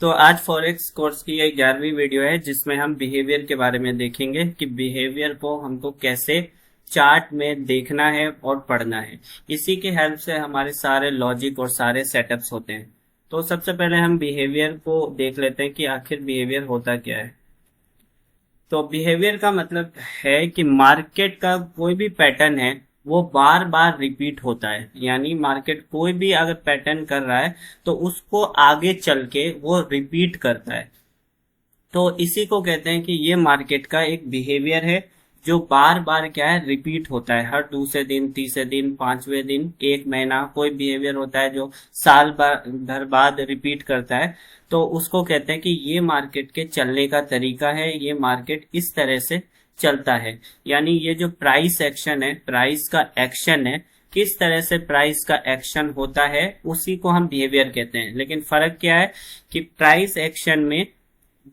तो आज forex course की ये 11वीं वीडियो है जिसमें हम बिहेवियर के बारे में देखेंगे कि बिहेवियर को हमको कैसे चार्ट में देखना है और पढ़ना है। इसी की हेल्प से हमारे सारे लॉजिक और सारे सेटअप्स होते हैं। तो सबसे पहले हम बिहेवियर को देख लेते हैं कि आखिर बिहेवियर होता क्या है। तो बिहेवियर का मतलब है कि मार्केट का कोई भी पैटर्न है वो बार बार रिपीट होता है, यानी मार्केट कोई भी अगर पैटर्न कर रहा है तो उसको आगे चल के वो रिपीट करता है। तो इसी को कहते हैं कि ये मार्केट का एक बिहेवियर है जो बार बार क्या है रिपीट होता है। हर दूसरे दिन, तीसरे दिन, पांचवें दिन, एक महीना कोई बिहेवियर होता है जो साल भर बाद रिपीट करता है। तो उसको कहते हैं कि ये मार्केट के चलने का तरीका है, ये मार्केट इस तरह से चलता है। यानी ये जो प्राइस एक्शन है, प्राइस का एक्शन है, किस तरह से प्राइस का एक्शन होता है उसी को हम बिहेवियर कहते हैं। लेकिन फर्क क्या है कि प्राइस एक्शन में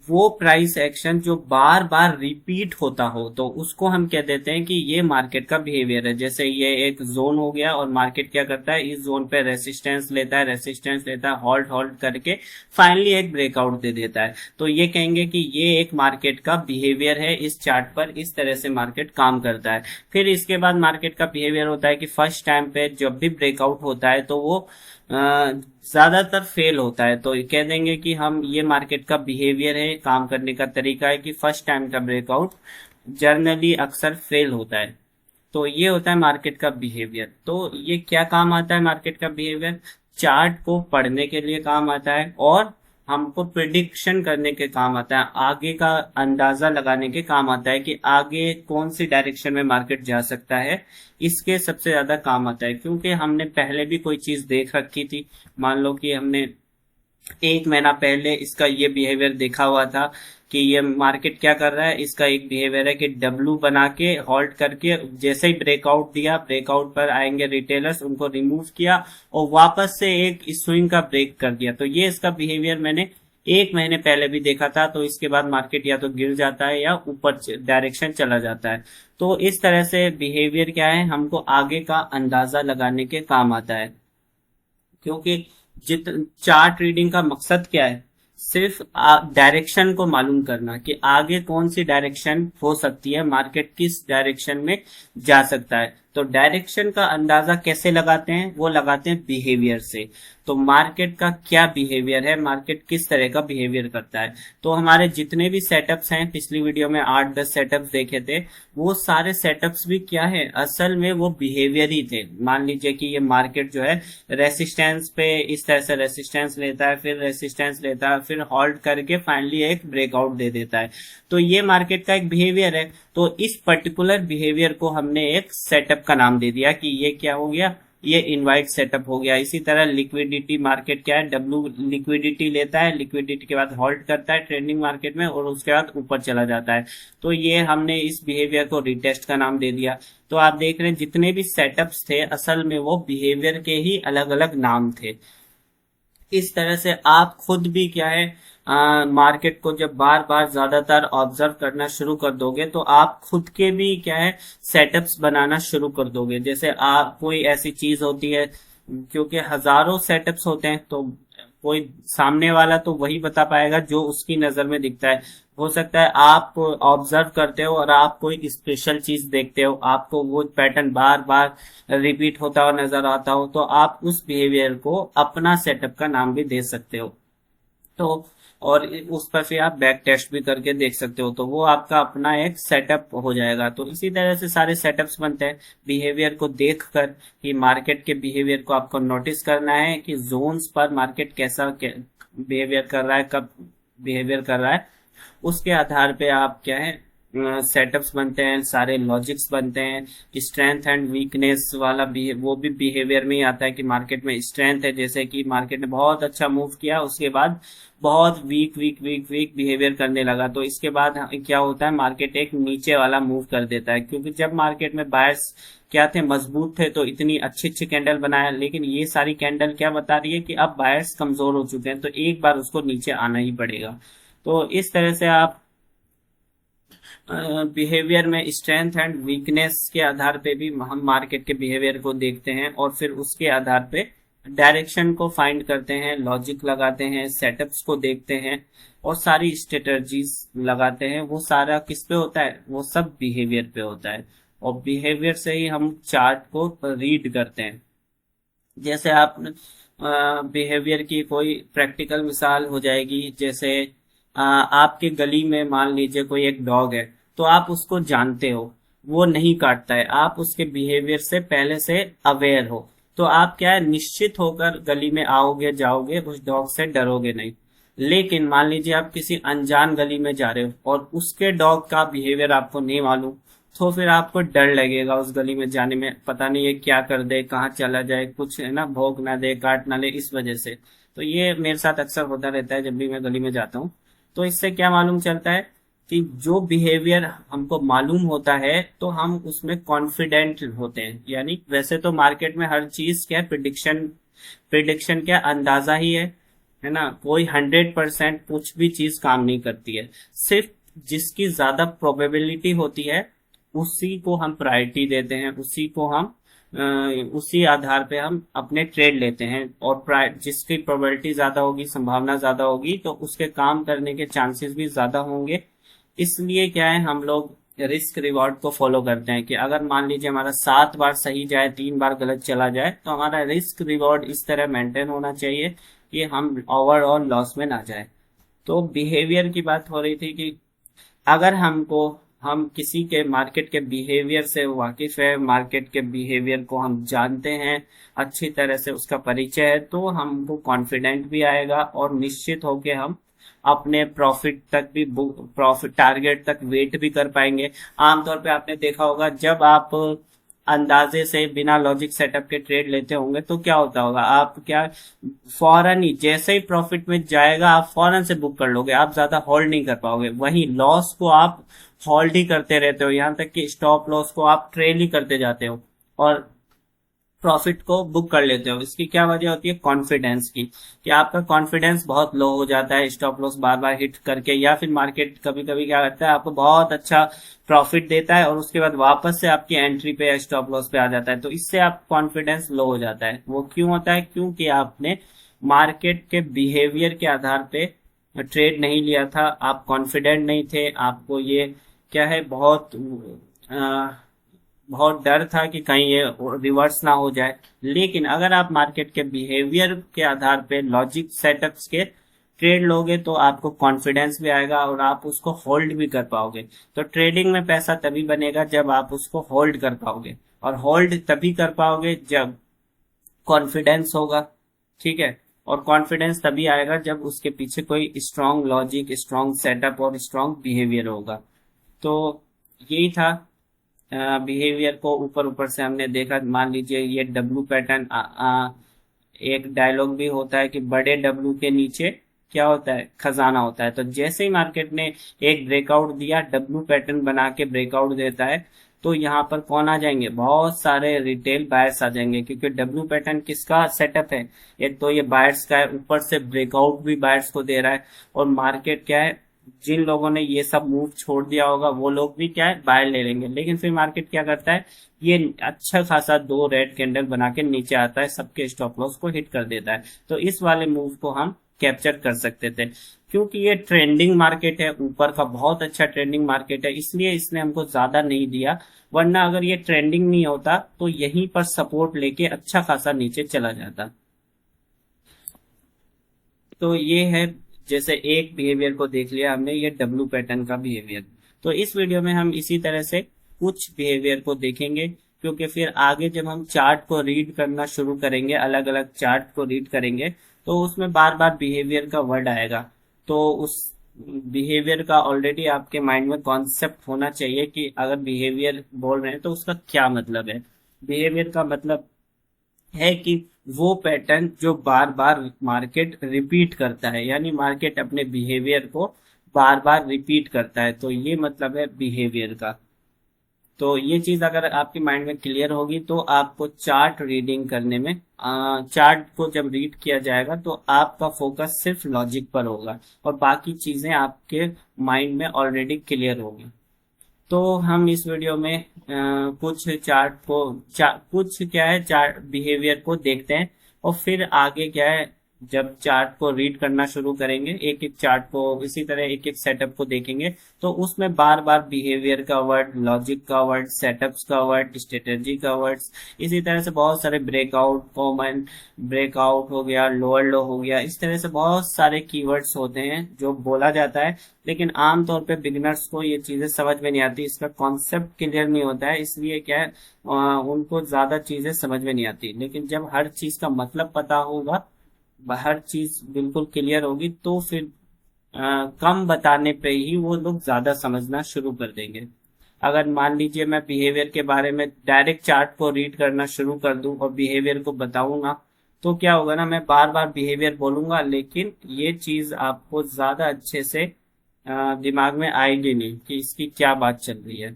वो प्राइस एक्शन जो बार बार रिपीट होता हो तो उसको हम कह देते हैं कि ये मार्केट का बिहेवियर है। जैसे ये एक जोन हो गया और मार्केट क्या करता है, इस जोन पे रेसिस्टेंस लेता है, रेसिस्टेंस लेता है, हॉल्ट हॉल्ट करके फाइनली एक ब्रेकआउट दे देता है। तो ये कहेंगे कि ये एक मार्केट का बिहेवियर है, इस चार्ट पर इस तरह से मार्केट काम करता है। फिर इसके बाद मार्केट का बिहेवियर होता है कि फर्स्ट टाइम पे जब भी ब्रेकआउट होता है तो वो ज्यादातर फेल होता है। तो कह देंगे कि हम ये मार्केट का बिहेवियर है, काम करने का तरीका है कि फर्स्ट टाइम का ब्रेकआउट जर्नली अक्सर फेल होता है। तो ये होता है मार्केट का बिहेवियर। तो ये क्या काम आता है मार्केट का बिहेवियर? चार्ट को पढ़ने के लिए काम आता है और हमको प्रिडिक्शन करने के काम आता है, आगे का अंदाजा लगाने के काम आता है कि आगे कौन सी डायरेक्शन में मार्केट जा सकता है। इसके सबसे ज्यादा काम आता है क्योंकि हमने पहले भी कोई चीज देख रखी थी। मान लो कि हमने एक महीना पहले इसका ये बिहेवियर देखा हुआ था कि ये मार्केट क्या कर रहा है। इसका एक बिहेवियर है कि डब्लू बना के होल्ड करके जैसे ही ब्रेकआउट दिया, ब्रेकआउट पर आएंगे रिटेलर्स, उनको रिमूव किया और वापस से एक स्विंग का ब्रेक कर दिया। तो ये इसका बिहेवियर मैंने एक महीने पहले भी देखा था। तो इसके बाद मार्केट या तो गिर जाता है या ऊपर डायरेक्शन चला जाता है। तो इस तरह से बिहेवियर क्या है, हमको आगे का अंदाजा लगाने के काम आता है। क्योंकि जित चार्ट रीडिंग का मकसद क्या है, सिर्फ डायरेक्शन को मालूम करना कि आगे कौन सी डायरेक्शन हो सकती है, मार्केट किस डायरेक्शन में जा सकता है। तो डायरेक्शन का अंदाजा कैसे लगाते हैं? वो लगाते हैं बिहेवियर से। तो मार्केट का क्या बिहेवियर है, मार्केट किस तरह का बिहेवियर करता है। तो हमारे जितने भी सेटअप्स हैं, पिछली वीडियो में 8-10 सेटअप्स देखे थे, वो सारे सेटअप्स भी क्या है, असल में वो बिहेवियर ही थे। मान लीजिए कि ये मार्केट जो है रेसिस्टेंस पे इस तरह से रेसिस्टेंस लेता है, फिर रेसिस्टेंस लेता है, फिर हॉल्ट करके फाइनली एक ब्रेकआउट दे देता है। तो ये मार्केट का एक बिहेवियर है। तो इस पर्टिकुलर बिहेवियर को हमने एक सेटअप का नाम दे दिया कि ये क्या हो गया, ये इनवाइट सेटअप हो गया। इसी तरह लिक्विडिटी मार्केट क्या है, डब्ल्यू लिक्विडिटी लेता है, लिक्विडिटी के बाद होल्ड करता है ट्रेडिंग मार्केट में और उसके बाद ऊपर चला जाता है। तो ये हमने इस बिहेवियर को रिटेस्ट का नाम दे दिया। तो आप देख रहे हैं जितने भी सेटअप्स थे असल में वो बिहेवियर के ही अलग अलग नाम थे। इस तरह से आप खुद भी क्या है, मार्केट को जब बार बार ज्यादातर ऑब्जर्व करना शुरू कर दोगे तो आप खुद के भी क्या है सेटअप्स बनाना शुरू कर दोगे। जैसे आप कोई ऐसी चीज होती है, क्योंकि हजारों सेटअप्स होते हैं तो कोई सामने वाला तो वही बता पाएगा जो उसकी नजर में दिखता है। हो सकता है आप ऑब्जर्व करते हो और आप कोई स्पेशल चीज देखते हो, आपको वो पैटर्न बार बार रिपीट होता हुआ नजर आता हो, तो आप उस बिहेवियर को अपना सेटअप का नाम भी दे सकते हो। तो और उस पर फिर आप बैक टेस्ट भी करके देख सकते हो, तो वो आपका अपना एक सेटअप हो जाएगा। तो इसी तरह से सारे सेटअप्स बनते हैं बिहेवियर को देखकर कि मार्केट के बिहेवियर को आपको नोटिस करना है कि जोन्स पर मार्केट कैसा बिहेवियर कर रहा है, कब बिहेवियर कर रहा है। उसके आधार पे आप क्या है सेटअप्स बनते हैं, सारे लॉजिक्स बनते हैं। स्ट्रेंथ एंड वीकनेस वाला भी वो भी बिहेवियर में ही आता है कि मार्केट में स्ट्रेंथ है, जैसे कि मार्केट ने बहुत अच्छा मूव किया उसके बाद बहुत weak weak weak weak behaviour करने लगा, तो इसके बाद क्या होता है, मार्केट एक नीचे वाला मूव कर देता है। क्योंकि जब मार्केट में बायर्स क्या थे, मजबूत थे, तो इतनी अच्छी अच्छी कैंडल बनाया, लेकिन ये सारी कैंडल क्या बता रही है कि अब बायर्स कमजोर हो चुके हैं, तो एक बार उसको नीचे आना ही पड़ेगा। तो इस तरह से आप बिहेवियर में स्ट्रेंथ एंड वीकनेस के आधार पे भी हम मार्केट के बिहेवियर को देखते हैं और फिर उसके आधार पे डायरेक्शन को फाइंड करते हैं, लॉजिक लगाते हैं, सेटअप्स को देखते हैं और सारी स्ट्रेटजीज लगाते हैं। वो सारा किस पे होता है? वो सब बिहेवियर पे होता है। और बिहेवियर से ही हम चार्ट को रीड करते हैं। जैसे आप बिहेवियर की कोई प्रैक्टिकल मिसाल हो जाएगी, जैसे आपके गली में मान लीजिए कोई एक डॉग है, तो आप उसको जानते हो, वो नहीं काटता है, आप उसके बिहेवियर से पहले से अवेयर हो, तो आप क्या है, निश्चित होकर गली में आओगे जाओगे, उस डॉग से डरोगे नहीं। लेकिन मान लीजिए आप किसी अनजान गली में जा रहे हो और उसके डॉग का बिहेवियर आपको नहीं मालूम, तो फिर आपको डर लगेगा उस गली में जाने में, पता नहीं ये क्या कर दे, कहाँ चला जाए, कुछ है ना, भौंक ना दे, काट ना ले, इस वजह से। तो ये मेरे साथ अक्सर होता रहता है जब भी मैं गली में जाता हूँ। तो इससे क्या मालूम चलता है कि जो बिहेवियर हमको मालूम होता है तो हम उसमें कॉन्फिडेंट होते हैं। यानी वैसे तो मार्केट में हर चीज क्या, प्रिडिक्शन प्रिडिक्शन क्या, अंदाजा ही है ना। कोई 100% कुछ भी चीज काम नहीं करती है। सिर्फ जिसकी ज्यादा प्रोबेबिलिटी होती है उसी को हम प्रायोरिटी देते हैं, उसी को हम उसी आधार पे हम अपने ट्रेड लेते हैं। और जिसकी प्रोबेबिलिटी ज्यादा होगी, संभावना ज्यादा होगी, तो उसके काम करने के चांसेस भी ज्यादा होंगे। इसलिए क्या है, हम लोग रिस्क रिवॉर्ड को फॉलो करते हैं कि अगर मान लीजिए हमारा 7 बार सही जाए, 3 बार गलत चला जाए, तो हमारा रिस्क रिवॉर्ड इस तरह मेंटेन होना चाहिए कि हम ओवरऑल लॉस में ना जाए। तो बिहेवियर की बात हो रही थी कि अगर हम किसी के मार्केट के बिहेवियर से वाकिफ है, मार्केट के बिहेवियर को हम जानते हैं, अच्छी तरह से उसका परिचय है, तो हमको कॉन्फिडेंट भी आएगा और निश्चित होके हम अपने प्रॉफिट तक भी, प्रॉफिट टारगेट तक वेट भी कर पाएंगे। आमतौर पे आपने देखा होगा, जब आप अंदाजे से बिना लॉजिक सेटअप के ट्रेड लेते होंगे तो क्या होता होगा, आप क्या, फौरन ही जैसे ही प्रॉफिट में जाएगा आप फौरन से बुक कर लोगे, आप ज्यादा होल्ड नहीं कर पाओगे। वहीं लॉस को आप होल्ड ही करते रहते हो, यहाँ तक कि स्टॉप लॉस को आप ट्रेल ही करते जाते हो और प्रॉफिट को बुक कर लेते हो। इसकी क्या वजह होती है? कॉन्फिडेंस की, कि आपका कॉन्फिडेंस बहुत लो हो जाता है स्टॉप लॉस बार बार हिट करके, या फिर मार्केट कभी कभी क्या करता है, आपको बहुत अच्छा प्रॉफिट देता है और उसके बाद वापस से आपकी एंट्री पे या स्टॉप लॉस पे आ जाता है, तो इससे आप कॉन्फिडेंस लो हो जाता है। वो क्यों होता है? क्योंकि आपने मार्केट के बिहेवियर के आधार पे ट्रेड नहीं लिया था, आप कॉन्फिडेंट नहीं थे, आपको ये क्या है, बहुत डर था कि कहीं ये रिवर्स ना हो जाए। लेकिन अगर आप मार्केट के बिहेवियर के आधार पे लॉजिक सेटअप्स के ट्रेड लोगे तो आपको कॉन्फिडेंस भी आएगा और आप उसको होल्ड भी कर पाओगे। तो ट्रेडिंग में पैसा तभी बनेगा जब आप उसको होल्ड कर पाओगे, और होल्ड तभी कर पाओगे जब कॉन्फिडेंस होगा। ठीक है, और कॉन्फिडेंस तभी आएगा जब उसके पीछे कोई स्ट्रांग लॉजिक, स्ट्रांग सेटअप और स्ट्रांग बिहेवियर होगा। तो यही था बिहेवियर को ऊपर ऊपर से हमने देखा। मान लीजिए ये डब्लू पैटर्न, एक डायलॉग भी होता है कि बड़े डब्लू के नीचे क्या होता है, खजाना होता है। तो जैसे ही मार्केट ने एक ब्रेकआउट दिया, डब्लू पैटर्न बना के ब्रेकआउट देता है, तो यहाँ पर कौन आ जाएंगे, बहुत सारे रिटेल बायर्स आ जाएंगे, क्योंकि डब्लू पैटर्न किसका सेटअप है, एक तो ये बायर्स का है, ऊपर से ब्रेकआउट भी बायर्स को दे रहा है। और मार्केट क्या है, जिन लोगों ने ये सब मूव छोड़ दिया होगा वो लोग भी क्या है, बाय ले लेंगे। लेकिन फिर मार्केट क्या करता है, ये अच्छा खासा 2 रेड कैंडल बना के नीचे आता है, सबके स्टॉप लॉस को हिट कर देता है। तो इस वाले मूव को हम कैप्चर कर सकते थे, क्योंकि ये ट्रेंडिंग मार्केट है, ऊपर का बहुत अच्छा ट्रेंडिंग मार्केट है, इसलिए इसने हमको ज्यादा नहीं दिया। वरना अगर ये ट्रेंडिंग नहीं होता तो यहीं पर सपोर्ट लेके अच्छा खासा नीचे चला जाता। तो ये है, जैसे एक बिहेवियर को देख लिया हमने, ये डब्लू पैटर्न का बिहेवियर। तो इस वीडियो में हम इसी तरह से कुछ बिहेवियर को देखेंगे, क्योंकि फिर आगे जब हम चार्ट को रीड करना शुरू करेंगे, अलग अलग चार्ट को रीड करेंगे, तो उसमें बार बार बिहेवियर का वर्ड आएगा। तो उस बिहेवियर का ऑलरेडी आपके माइंड में कॉन्सेप्ट होना चाहिए कि अगर बिहेवियर बोल रहे हैं तो उसका क्या मतलब है। बिहेवियर का मतलब है कि वो पैटर्न जो बार बार मार्केट रिपीट करता है, यानी मार्केट अपने बिहेवियर को बार बार रिपीट करता है, तो ये मतलब है बिहेवियर का। तो ये चीज अगर आपके माइंड में क्लियर होगी तो आपको चार्ट रीडिंग करने में, चार्ट को जब रीड किया जाएगा तो आपका फोकस सिर्फ लॉजिक पर होगा और बाकी चीजें आपके माइंड में ऑलरेडी क्लियर होगी। तो हम इस वीडियो में कुछ चार्ट को कुछ क्या है, चार्ट बिहेवियर को देखते हैं और फिर आगे क्या है, जब चार्ट को रीड करना शुरू करेंगे, एक एक चार्ट को इसी तरह एक एक सेटअप को देखेंगे, तो उसमें बार बार बिहेवियर का वर्ड, लॉजिक का वर्ड, सेटअप्स का वर्ड, स्ट्रेटेजी का वर्ड्स, इसी तरह से बहुत सारे ब्रेकआउट, कॉमन ब्रेकआउट हो गया, लोअर लो हो गया, इस तरह से बहुत सारे कीवर्ड्स होते हैं जो बोला जाता है। लेकिन आमतौर पे बिगिनर्स को ये चीजें समझ में नहीं आती, इसका कॉन्सेप्ट क्लियर नहीं होता है, इसलिए क्या है उनको ज्यादा चीजें समझ में नहीं आती। लेकिन जब हर चीज का मतलब पता होगा, हर चीज बिल्कुल क्लियर होगी, तो फिर कम बताने पे ही वो लोग ज्यादा समझना शुरू कर देंगे। अगर मान लीजिए मैं बिहेवियर के बारे में डायरेक्ट चार्ट को रीड करना शुरू कर दूं और बिहेवियर को बताऊंगा, तो क्या होगा ना, मैं बार बार बिहेवियर बोलूंगा, लेकिन ये चीज आपको ज्यादा अच्छे से दिमाग में आएगी नहीं कि इसकी क्या बात चल रही है।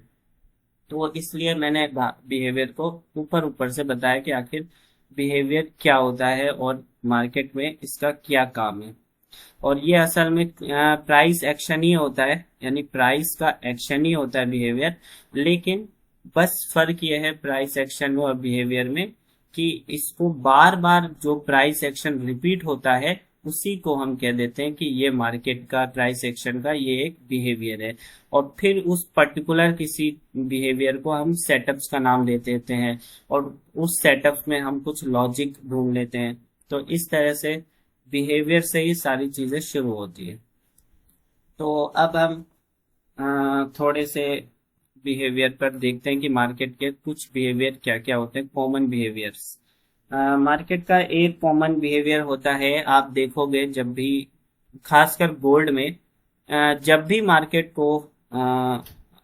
तो इसलिए मैंने बिहेवियर को ऊपर ऊपर से बताया कि आखिर बिहेवियर क्या होता है और मार्केट में इसका क्या काम है। और ये असल में प्राइस एक्शन ही होता है, यानी प्राइस का एक्शन ही होता है बिहेवियर। लेकिन बस फर्क ये है प्राइस एक्शन और बिहेवियर में कि इसको बार बार जो प्राइस एक्शन रिपीट होता है उसी को हम कह देते हैं कि ये मार्केट का प्राइस एक्शन का ये एक बिहेवियर है। और फिर उस पर्टिकुलर किसी बिहेवियर को हम सेटअप्स का नाम दे देते हैं और उस सेटअप में हम कुछ लॉजिक ढूंढ लेते हैं। तो इस तरह से बिहेवियर से ही सारी चीजें शुरू होती है। तो अब हम थोड़े से बिहेवियर पर देखते हैं कि मार्केट के कुछ बिहेवियर क्या क्या होते हैं, कॉमन बिहेवियर्स। मार्केट का एक कॉमन बिहेवियर होता है, आप देखोगे जब भी, खासकर गोल्ड में, जब भी मार्केट को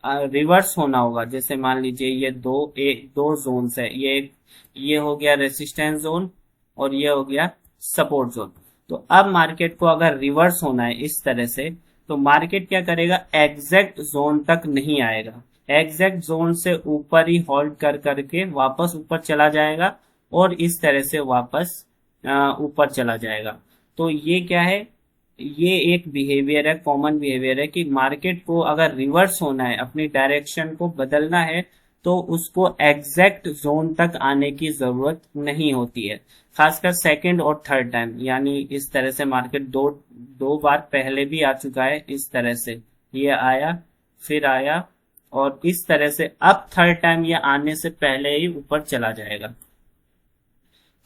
रिवर्स होना होगा, जैसे मान लीजिए ये दो जोन्स है, ये हो गया रेसिस्टेंस जोन और ये हो गया सपोर्ट जोन। तो अब मार्केट को अगर रिवर्स होना है इस तरह से, तो मार्केट क्या करेगा, एग्जैक्ट जोन तक नहीं आएगा, एग्जैक्ट जोन से ऊपर ही होल्ड कर करके वापस ऊपर चला जाएगा और इस तरह से वापस ऊपर चला जाएगा। तो ये क्या है, ये एक बिहेवियर है, कॉमन बिहेवियर है कि मार्केट को अगर रिवर्स होना है, अपनी डायरेक्शन को बदलना है, तो उसको एग्जैक्ट जोन तक आने की जरूरत नहीं होती है। खासकर सेकंड और थर्ड टाइम, यानी इस तरह से मार्केट दो दो बार पहले भी आ चुका है, इस तरह से ये आया फिर आया और इस तरह से अब थर्ड टाइम ये आने से पहले ही ऊपर चला जाएगा।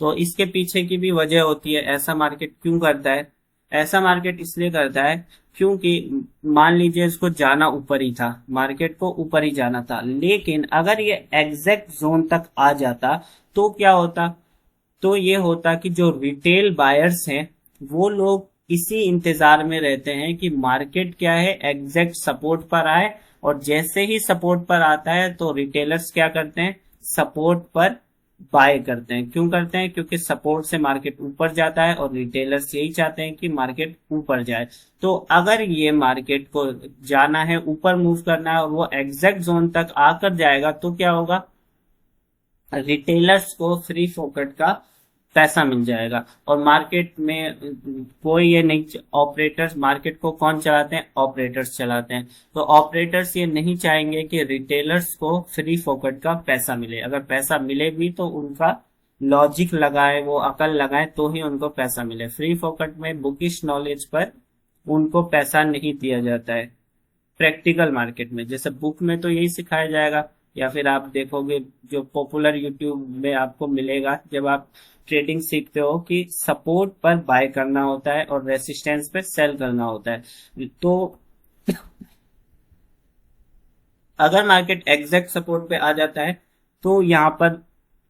तो इसके पीछे की भी वजह होती है, ऐसा मार्केट क्यों करता है। ऐसा मार्केट इसलिए करता है क्योंकि मान लीजिए इसको जाना ऊपर ही था, मार्केट को ऊपर ही जाना था, लेकिन अगर ये एग्जैक्ट जोन तक आ जाता तो क्या होता, तो ये होता कि जो रिटेल बायर्स हैं वो लोग इसी इंतजार में रहते हैं कि मार्केट क्या है, एग्जैक्ट सपोर्ट पर आए, और जैसे ही सपोर्ट पर आता है तो रिटेलर्स क्या करते हैं, सपोर्ट पर बाय करते हैं। क्यों करते हैं, क्योंकि सपोर्ट से मार्केट ऊपर जाता है और रिटेलर्स यही चाहते हैं कि मार्केट ऊपर जाए। तो अगर ये मार्केट को जाना है, ऊपर मूव करना है और वो एग्जैक्ट जोन तक आकर जाएगा, तो क्या होगा, रिटेलर्स को फ्री फोकट का पैसा मिल जाएगा। और मार्केट में कोई ये नहीं, ऑपरेटर्स, मार्केट को कौन चलाते हैं, ऑपरेटर्स चलाते हैं। तो ऑपरेटर्स ये नहीं चाहेंगे कि रिटेलर्स को फ्री फोकट का पैसा मिले, अगर पैसा मिले भी तो उनका लॉजिक लगाए, वो अकल लगाए तो ही उनको पैसा मिले। फ्री फोकट में बुकिश नॉलेज पर उनको पैसा नहीं दिया जाता है। प्रैक्टिकल मार्केट में, जैसे बुक में तो यही सिखाया जाएगा, या फिर आप देखोगे जो पॉपुलर यूट्यूब में आपको मिलेगा, जब आप ट्रेडिंग सीखते हो कि सपोर्ट पर बाय करना होता है और रेसिस्टेंस पे सेल करना होता है। तो अगर मार्केट एग्जैक्ट सपोर्ट पे आ जाता है तो यहाँ पर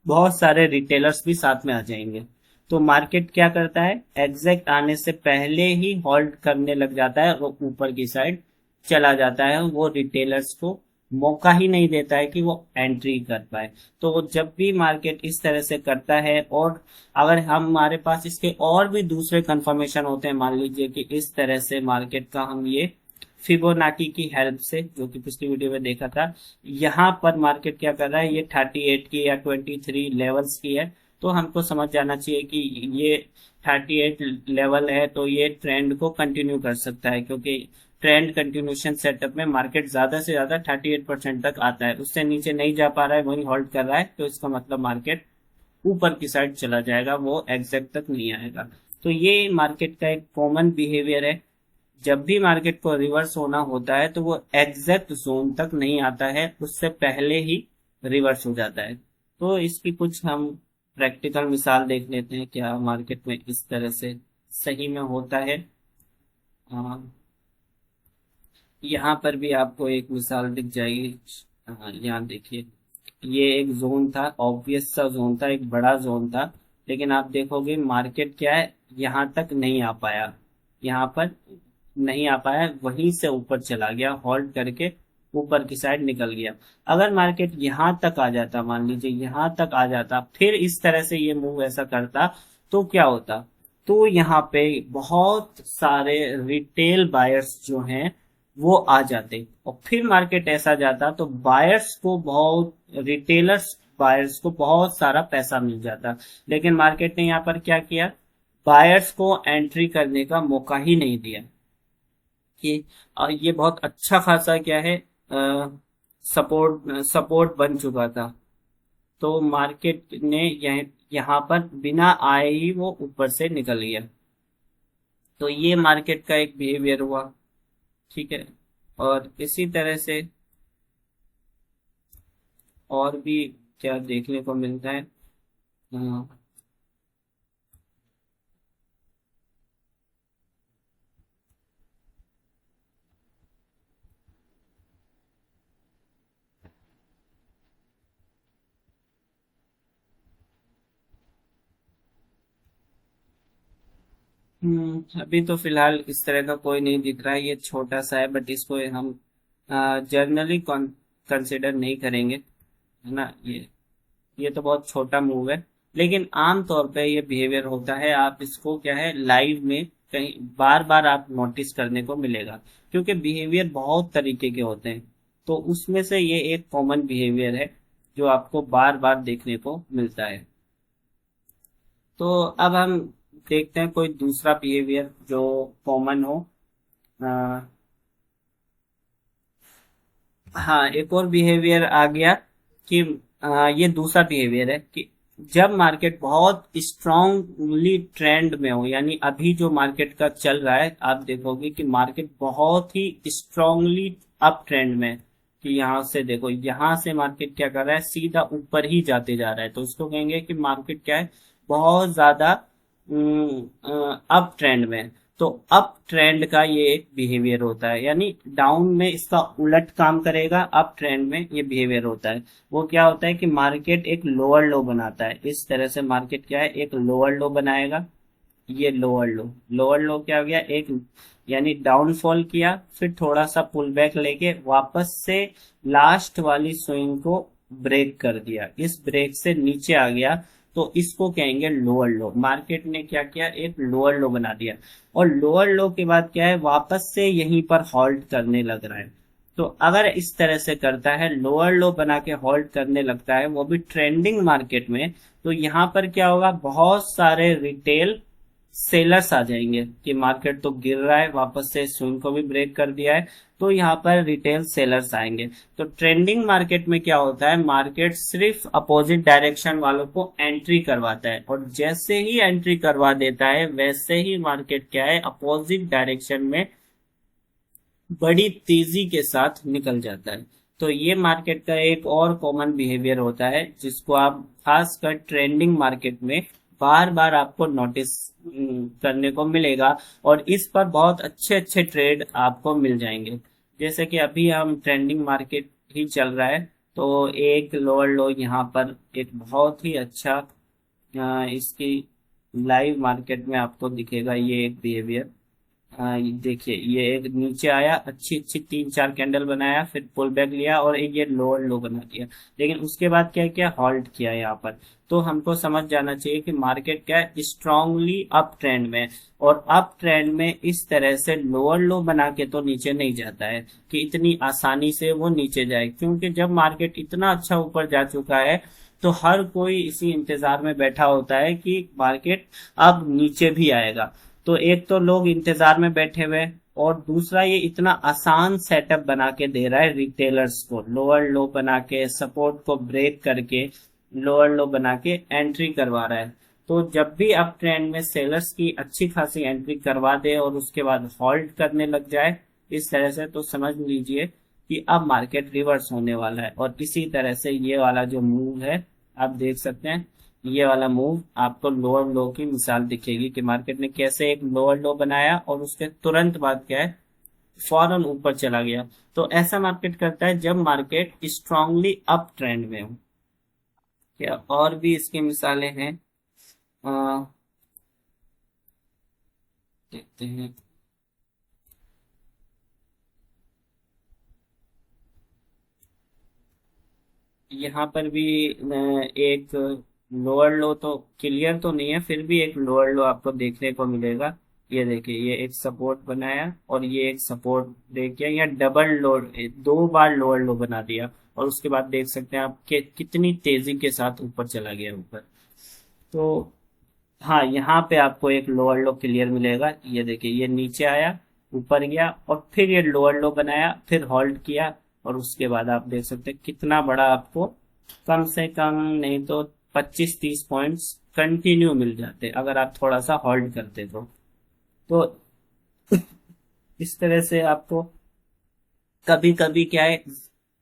बहुत सारे रिटेलर्स भी साथ में आ जाएंगे। तो मार्केट क्या करता है, एग्जैक्ट आने से पहले ही होल्ड करने लग जाता है और ऊपर की साइड चला जाता है, वो रिटेलर्स को मौका ही नहीं देता है कि वो एंट्री कर पाए। तो जब भी मार्केट इस तरह से करता है, और अगर हमारे पास इसके और भी दूसरे कंफर्मेशन होते हैं, मान लीजिए कि इस तरह से मार्केट का हम ये फिबोनाची की हेल्प से, जो कि पिछली वीडियो में देखा था, यहाँ पर मार्केट क्या कर रहा है, ये 38 की या 23 लेवल्स की है, तो हमको समझ जाना चाहिए कि ये 38 लेवल है, तो ये ट्रेंड को कंटिन्यू कर सकता है, क्योंकि ट्रेंड कंटिन्यूशन सेटअप में मार्केट ज्यादा से ज्यादा 38% तक आता है, उससे नीचे नहीं जा पा रहा है, वही होल्ड कर रहा है, तो इसका मतलब मार्केट ऊपर की साइड चला जाएगा, वो एग्जैक्ट तक नहीं आएगा। तो ये मार्केट का एक कॉमन बिहेवियर है। जब भी मार्केट को रिवर्स होना होता है तो वो एग्जैक्ट जोन तक नहीं आता है, उससे पहले ही रिवर्स हो जाता है। तो इसकी कुछ हम प्रैक्टिकल मिसाल देख लेते हैं, क्या मार्केट में इस तरह से सही में होता है। यहाँ पर भी आपको एक मिसाल दिख जाएगी। यहाँ देखिए, ये एक जोन था, ऑब्वियस सा जोन था, एक बड़ा जोन था, लेकिन आप देखोगे मार्केट क्या है, यहाँ तक नहीं आ पाया, यहाँ पर नहीं आ पाया, वहीं से ऊपर चला गया, होल्ड करके ऊपर की साइड निकल गया। अगर मार्केट यहाँ तक आ जाता, मान लीजिए यहाँ तक आ जाता, फिर इस तरह से ये मूव ऐसा करता, तो क्या होता, तो यहाँ पे बहुत सारे रिटेल बायर्स जो हैं वो आ जाते, और फिर मार्केट ऐसा जाता तो बायर्स को बहुत, रिटेलर्स बायर्स को बहुत सारा पैसा मिल जाता। लेकिन मार्केट ने यहाँ पर क्या किया, बायर्स को एंट्री करने का मौका ही नहीं दिया। कि ये बहुत अच्छा खासा क्या है, सपोर्ट सपोर्ट बन चुका था, तो मार्केट ने यहाँ पर बिना आए ही वो ऊपर से निकल गया। तो ये मार्केट का एक बिहेवियर हुआ, ठीक है। और इसी तरह से और भी क्या देखने को मिलता है। अ, अभी तो फिलहाल इस तरह का कोई नहीं दिख रहा है, ये छोटा सा है, बट इसको हम जर्नली कंसिडर नहीं करेंगे, है ना। ये तो बहुत छोटा मूव है, लेकिन आम तौर पे ये बिहेवियर होता है, आप इसको क्या है लाइव में कहीं बार बार आप नोटिस करने को मिलेगा, क्योंकि बिहेवियर बहुत तरीके के होते हैं, तो उसमें से ये एक कॉमन बिहेवियर है जो आपको बार बार देखने को मिलता है। तो अब हम देखते हैं कोई दूसरा बिहेवियर जो कॉमन हो। अ, हाँ, एक और बिहेवियर आ गया कि ये दूसरा बिहेवियर है कि जब मार्केट बहुत स्ट्रांगली ट्रेंड में हो, यानी अभी जो मार्केट का चल रहा है, आप देखोगे कि मार्केट बहुत ही स्ट्रांगली अप ट्रेंड में है, कि यहाँ से देखो, यहाँ से मार्केट क्या कर रहा है, सीधा ऊपर ही जाते जा रहा है, तो उसको कहेंगे कि मार्केट क्या है, बहुत ज्यादा अप ट्रेंड में। तो अप ट्रेंड का ये एक बिहेवियर होता है, यानी डाउन में इसका उलट काम करेगा, अप ट्रेंड में ये बिहेवियर होता है। वो क्या होता है कि मार्केट एक लोअर लो बनाता है, इस तरह से मार्केट क्या है, एक लोअर लो बनाएगा, ये लोअर लो क्या हो गया, एक यानी डाउनफॉल किया, फिर थोड़ा सा पुल बैक लेके वापस से लास्ट वाली स्विंग को ब्रेक कर दिया, इस ब्रेक से नीचे आ गया, तो इसको कहेंगे लोअर लो। मार्केट ने क्या किया, एक लोअर लो बना दिया, और लोअर लो के बाद क्या है, वापस से यहीं पर हॉल्ट करने लग रहा है। तो अगर इस तरह से करता है, लोअर लो बना के होल्ड करने लगता है, वो भी ट्रेंडिंग मार्केट में, तो यहाँ पर क्या होगा, बहुत सारे रिटेल सेलर्स आ जाएंगे कि मार्केट तो गिर रहा है, वापस से स्विंग को भी ब्रेक कर दिया है, तो यहाँ पर रिटेल सेलर्स आएंगे। तो ट्रेंडिंग मार्केट में क्या होता है, मार्केट सिर्फ अपोजिट डायरेक्शन वालों को एंट्री करवाता है, और जैसे ही एंट्री करवा देता है वैसे ही मार्केट क्या है, अपोजिट डायरेक्शन में बड़ी तेजी के साथ निकल जाता है। तो ये मार्केट का एक और कॉमन बिहेवियर होता है, जिसको आप खासकर ट्रेंडिंग मार्केट में बार बार आपको नोटिस करने को मिलेगा, और इस पर बहुत अच्छे अच्छे ट्रेड आपको मिल जाएंगे। जैसे कि अभी हम ट्रेंडिंग मार्केट ही चल रहा है, तो एक लोअर लो यहाँ पर एक बहुत ही अच्छा इसकी लाइव मार्केट में आपको दिखेगा, ये एक बिहेवियर। हाँ, ये देखिए, ये एक नीचे आया, अच्छी अच्छी तीन चार कैंडल बनाया, फिर पुल बैक लिया, और एक ये लोअर लो बना दिया, लेकिन उसके बाद क्या किया, हॉल्ट किया यहाँ पर। तो हमको समझ जाना चाहिए कि मार्केट क्या है, स्ट्रांगली अप ट्रेंड में, और अप ट्रेंड में इस तरह से लोअर लो बना के तो नीचे नहीं जाता है कि इतनी आसानी से वो नीचे जाए, क्योंकि जब मार्केट इतना अच्छा ऊपर जा चुका है तो हर कोई इसी इंतजार में बैठा होता है कि मार्केट अब नीचे भी आएगा। तो एक तो लोग इंतजार में बैठे हुए हैं, और दूसरा ये इतना आसान सेटअप बना के दे रहा है रिटेलर्स को, लोअर लो बना के, सपोर्ट को ब्रेक करके, लोअर लो बना के एंट्री करवा रहा है। तो जब भी अप ट्रेंड में सेलर्स की अच्छी खासी एंट्री करवा दे और उसके बाद होल्ड करने लग जाए इस तरह से, तो समझ लीजिए कि अब मार्केट रिवर्स होने वाला है। और इसी तरह से ये वाला जो मूव है आप देख सकते हैं, ये वाला मूव आपको लोअर लो की मिसाल दिखेगी कि मार्केट ने कैसे एक लोअर लो बनाया और उसके तुरंत बाद क्या है, फौरन ऊपर चला गया। तो ऐसा मार्केट करता है जब मार्केट स्ट्रांगली अप ट्रेंड में हो। क्या और भी इसकी मिसालें हैं? अ, देखते हैं। यहाँ पर भी एक लोअर लो तो क्लियर तो नहीं है, फिर भी एक लोअर लो आपको देखने को मिलेगा। ये देखिए, ये एक सपोर्ट बनाया और ये एक सपोर्ट देखिए, या डबल लो, दो बार लोअर लो बना दिया। और उसके बाद देख सकते हैं आप कि कितनी तेजी के साथ ऊपर चला गया ऊपर। तो हाँ, यहाँ पे आपको एक लोअर लो क्लियर मिलेगा। ये देखिए, ये नीचे आया, ऊपर गया और फिर ये लोअर लो बनाया, फिर होल्ड किया। और उसके बाद आप देख सकते हैं कितना बड़ा आपको, कम से कम नहीं तो 25-30 पॉइंट्स कंटिन्यू मिल जाते अगर आप थोड़ा सा होल्ड करते तो इस तरह से आपको कभी कभी क्या है,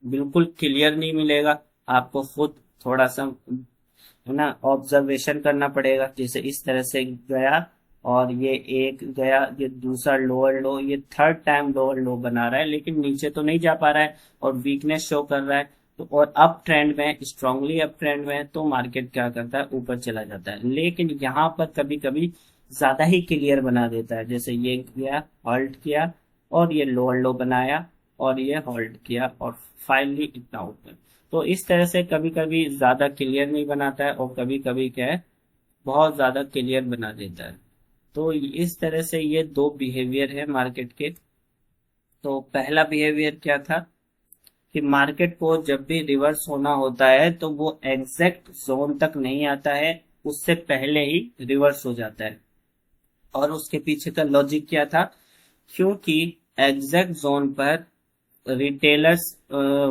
बिल्कुल क्लियर नहीं मिलेगा। आपको खुद थोड़ा सा है ना ऑब्जर्वेशन करना पड़ेगा। जैसे इस तरह से गया और ये एक गया, ये दूसरा लोअर लो, ये थर्ड टाइम लोअर लो बना रहा है लेकिन नीचे तो नहीं जा पा रहा है और वीकनेस शो कर रहा है। तो और अप ट्रेंड में, स्ट्रांगली अप ट्रेंड में, तो मार्केट क्या करता है, ऊपर चला जाता है। लेकिन यहाँ पर कभी कभी ज्यादा ही क्लियर बना देता है। जैसे ये गया, होल्ड किया और ये लोअर लो बनाया और ये होल्ड किया और फाइनली इतना ऊपर। तो इस तरह से कभी कभी ज्यादा क्लियर नहीं बनाता है और कभी कभी क्या है, बहुत ज्यादा क्लियर बना देता है। तो इस तरह से ये दो बिहेवियर है मार्केट के। तो पहला बिहेवियर क्या था कि मार्केट को जब भी रिवर्स होना होता है तो वो एग्जैक्ट जोन तक नहीं आता है, उससे पहले ही रिवर्स हो जाता है। और उसके पीछे का लॉजिक क्या था, क्योंकि एग्जैक्ट जोन पर रिटेलर्स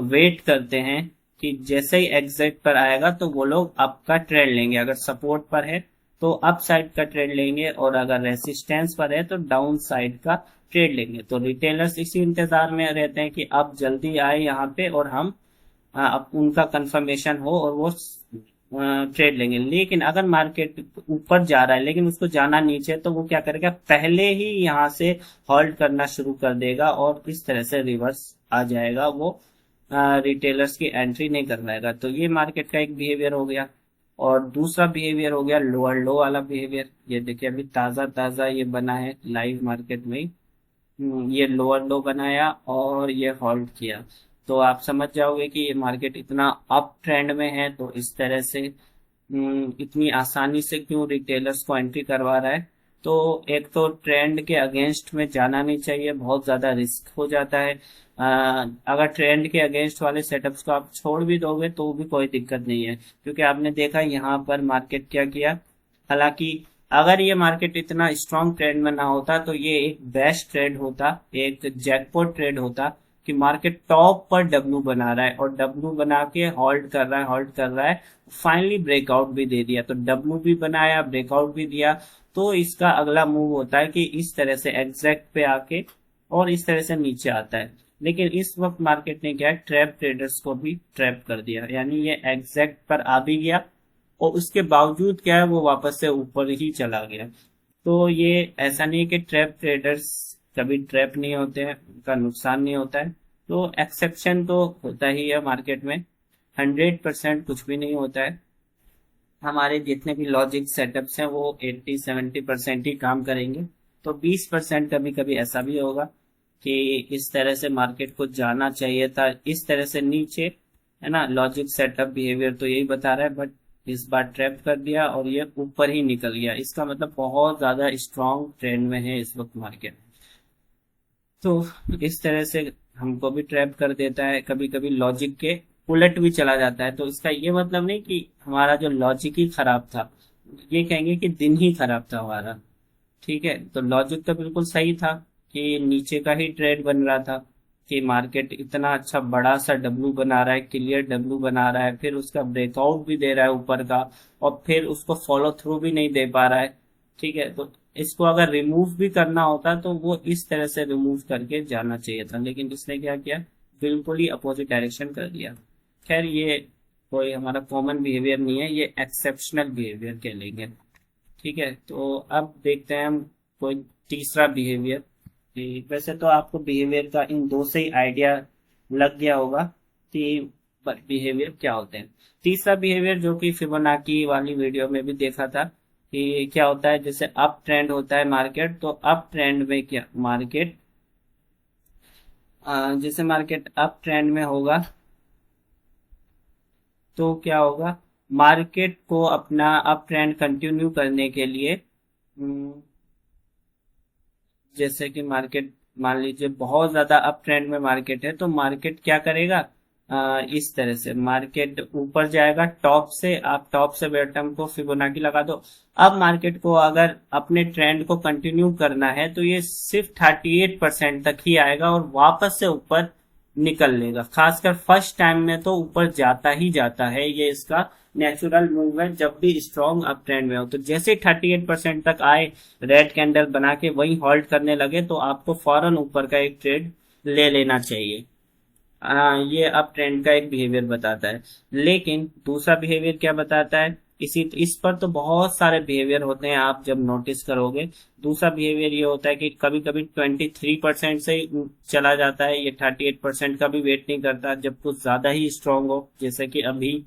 वेट करते हैं कि जैसे ही एग्जिट पर आएगा तो वो लोग अप का ट्रेड लेंगे। अगर सपोर्ट पर है तो अप साइड का ट्रेड लेंगे और अगर रेसिस्टेंस पर है तो डाउन साइड का ट्रेड लेंगे। तो रिटेलर्स इसी इंतजार में रहते हैं कि अब जल्दी आए यहाँ पे और हम अब उनका कंफर्मेशन हो और वो ट्रेड लेंगे। लेकिन अगर मार्केट ऊपर जा रहा है लेकिन उसको जाना नीचे, तो वो क्या करेगा, पहले ही यहाँ से होल्ड करना शुरू कर देगा और इस तरह से रिवर्स आ जाएगा। वो रिटेलर्स की एंट्री नहीं कर पाएगा। तो ये मार्केट का एक बिहेवियर हो गया। और दूसरा बिहेवियर हो गया लोअर लो वाला बिहेवियर। ये देखिए, अभी ताजा ताजा ये बना है लाइव मार्केट में ही। ये लोअर लो बनाया और ये होल्ड किया। तो आप समझ जाओगे कि ये मार्केट इतना अप ट्रेंड में है तो इस तरह से इतनी आसानी से क्यों रिटेलर्स को एंट्री करवा रहा है। तो एक तो ट्रेंड के अगेंस्ट में जाना नहीं चाहिए, बहुत ज्यादा रिस्क हो जाता है। अगर ट्रेंड के अगेंस्ट वाले सेटअप्स को आप छोड़ भी दोगे तो भी कोई दिक्कत नहीं है, क्योंकि आपने देखा यहाँ पर मार्केट क्या किया। हालांकि अगर ये मार्केट इतना स्ट्रांग ट्रेंड में ना होता तो ये एक बेस्ट ट्रेड होता, एक जैकपॉट ट्रेड होता कि मार्केट टॉप पर डब्ल्यू बना रहा है और डब्ल्यू बना के होल्ड कर रहा है, होल्ड कर रहा है, फाइनली ब्रेकआउट भी दे दिया। तो डब्ल्यू भी बनाया, ब्रेकआउट भी दिया। तो इसका अगला मूव होता है कि इस तरह से एग्जैक्ट पे आके और इस तरह से नीचे आता है। लेकिन इस वक्त मार्केट ने क्या है, ट्रैप ट्रेडर्स को भी ट्रैप कर दिया, यानी ये एग्जैक्ट पर आ भी गया और उसके बावजूद क्या है, वो वापस से ऊपर ही चला गया। तो ये ऐसा नहीं है कि ट्रैप ट्रेडर्स कभी ट्रैप नहीं होते हैं, उनका नुकसान नहीं होता है। तो एक्सेप्शन तो होता ही है मार्केट में, 100% कुछ भी नहीं होता है। हमारे जितने भी लॉजिक सेटअप्स हैं वो 80-70% ही काम करेंगे। तो 20% कभी कभी ऐसा भी होगा कि इस तरह से मार्केट को जाना चाहिए था, इस तरह से नीचे, है ना। लॉजिक सेटअप बिहेवियर तो यही बता रहा है, बट इस बार ट्रैप कर दिया और ये ऊपर ही निकल गया। इसका मतलब बहुत ज्यादा स्ट्रांग ट्रेंड में है इस वक्त मार्केट। तो इस तरह से हमको भी ट्रैप कर देता है, कभी कभी लॉजिक के उलट भी चला जाता है। तो इसका ये मतलब नहीं कि हमारा जो लॉजिक ही खराब था, ये कहेंगे कि दिन ही खराब था हमारा। ठीक है, तो लॉजिक तो बिल्कुल सही था कि नीचे का ही ट्रेड बन रहा था। कि मार्केट इतना अच्छा बड़ा सा डब्लू बना रहा है, क्लियर डब्लू बना रहा है, फिर उसका ब्रेकआउट भी दे रहा है ऊपर का, और फिर उसको फॉलो थ्रू भी नहीं दे पा रहा है। ठीक है, तो इसको अगर रिमूव भी करना होता तो वो इस तरह से रिमूव करके जाना चाहिए था, लेकिन इसने क्या किया, बिल्कुल ही अपोजिट डायरेक्शन कर दिया। खैर ये कोई हमारा कॉमन बिहेवियर नहीं है, ये एक्सेप्शनल बिहेवियर कहलेंगे। ठीक है, तो अब देखते हैं हम कोई तीसरा बिहेवियर। वैसे तो आपको बिहेवियर का इन दो से ही आइडिया लग गया होगा कि बिहेवियर क्या होते हैं। तीसरा बिहेवियर जो कि फिबोनाची वाली वीडियो में भी देखा था कि क्या होता है, जैसे अप ट्रेंड होता है मार्केट, तो अप ट्रेंड में क्या मार्केट, जैसे मार्केट अप ट्रेंड में होगा तो क्या होगा, मार्केट को अपना अप ट्रेंड कंटिन्यू करने के लिए, जैसे कि मार्केट मान लीजिए बहुत ज्यादा अप ट्रेंड में मार्केट है, तो मार्केट क्या करेगा, इस तरह से मार्केट ऊपर जाएगा टॉप से, आप टॉप से बॉटम को फिबोनाची लगा दो। अब मार्केट को अगर अपने ट्रेंड को कंटिन्यू करना है तो ये सिर्फ 38% तक ही आएगा और वापस से ऊपर निकल लेगा। खासकर फर्स्ट टाइम में तो ऊपर जाता ही जाता है, ये इसका नेचुरल मूव है जब भी स्ट्रॉन्ग अप ट्रेंड में हो। तो जैसे 38% तक आए, रेड कैंडल बना के वही होल्ड करने लगे, तो आपको फौरन ऊपर का एक ट्रेड ले लेना चाहिए। ये अप ट्रेंड का एक बिहेवियर बताता है। लेकिन दूसरा बिहेवियर क्या बताता है, इस पर तो बहुत सारे बिहेवियर होते हैं, आप जब नोटिस करोगे। दूसरा बिहेवियर ये होता है कि कभी कभी 23% से ही चला जाता है, ये 38% का भी वेट नहीं करता जब कुछ ज्यादा ही स्ट्रांग हो, जैसे कि अभी।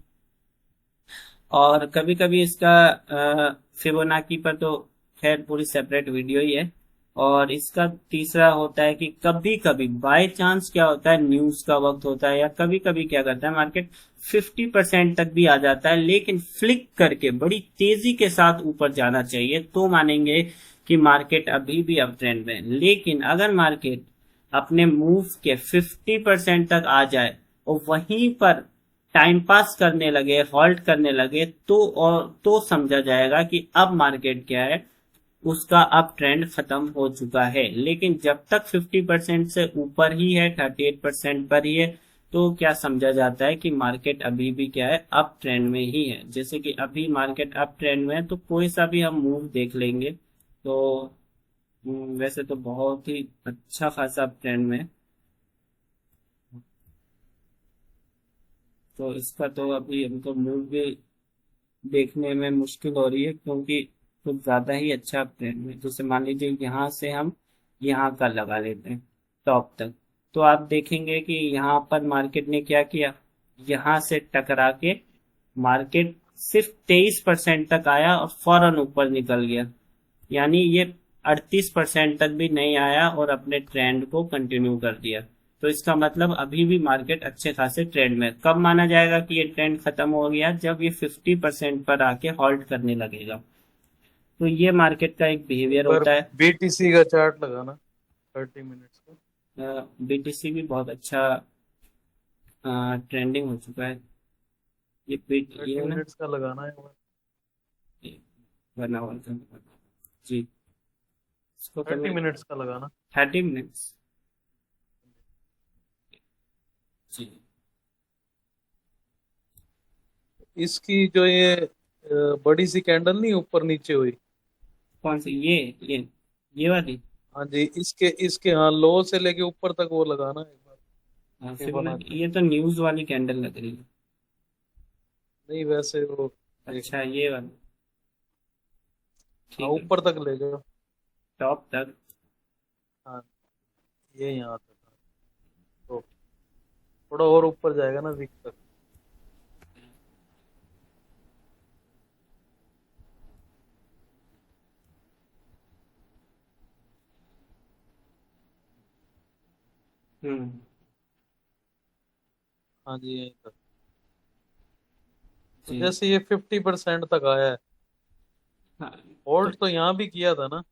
और कभी कभी इसका फिबोनाची पर तो खैर पूरी सेपरेट वीडियो ही है। और इसका तीसरा होता है कि कभी कभी बाय चांस क्या होता है, न्यूज का वक्त होता है या कभी कभी क्या करता है मार्केट 50% तक भी आ जाता है, लेकिन फ्लिक करके बड़ी तेजी के साथ ऊपर जाना चाहिए तो मानेंगे कि मार्केट अभी भी अप ट्रेंड में है। लेकिन अगर मार्केट अपने मूव के 50% तक आ जाए और वहीं पर टाइम पास करने लगे, हॉल्ट करने लगे, तो समझा जाएगा कि अब मार्केट क्या है, उसका अप ट्रेंड खत्म हो चुका है। लेकिन जब तक 50% से ऊपर ही है, 38% पर ही है, तो क्या समझा जाता है कि मार्केट अभी भी क्या है, अप ट्रेंड में ही है। जैसे कि अभी मार्केट अप ट्रेंड में है तो कोई सा भी हम मूव देख लेंगे तो वैसे तो बहुत ही अच्छा खासा अप ट्रेंड में है। तो इसका तो अभी हमको मूव भी देखने में मुश्किल हो रही है, क्योंकि कुछ ज्यादा ही अच्छा ट्रेंड में। जैसे मान लीजिए यहाँ से हम यहाँ का लगा लेते हैं टॉप तक, तो आप देखेंगे कि यहाँ पर मार्केट ने क्या किया, यहाँ से टकरा के मार्केट सिर्फ 23% तक आया और फौरन ऊपर निकल गया। यानी ये 38% तक भी नहीं आया और अपने ट्रेंड को कंटिन्यू कर दिया। तो इसका मतलब अभी भी मार्केट अच्छे खासे ट्रेंड में। कब माना जाएगा कि ये ट्रेंड खत्म हो गया, जब ये 50% पर आके हॉल्ट करने लगेगा। तो ये मार्केट का एक बिहेवियर होता है। बीटीसी का चार्ट लगाना 30 मिनट्स का। बीटीसी भी बहुत अच्छा ट्रेंडिंग हो चुका है। ये थर्टी है ना, मिनट्स का लगाना है। ये बना हुआ था जी, इसको 30 मिनट्स का लगाना। 30 मिनट्स जी। इसकी जो बड़ी सी कैंडल नहीं ऊपर नीचे हुई। कौन सी, ये वाली। हाँ जी, इसके इसके हाँ, लो से लेके ऊपर तक वो लगाना है एक बार। ये बना के। ये तो न्यूज वाली कैंडल लग रही है। नहीं, वैसे वो अच्छा, देखना। ये वाली, हाँ, ठीक है, ऊपर तक ले जाओ। टॉप तक। हाँ, ये यहाँ तक। हाँ, तो थोड़ा और ऊपर जाएगा ना वीक तक। हम्म। हाँ जी, यहीं तक। तो जी। जैसे ये 50% तक आया है, हाँ, तो होल्ड तो यहाँ भी किया था ना।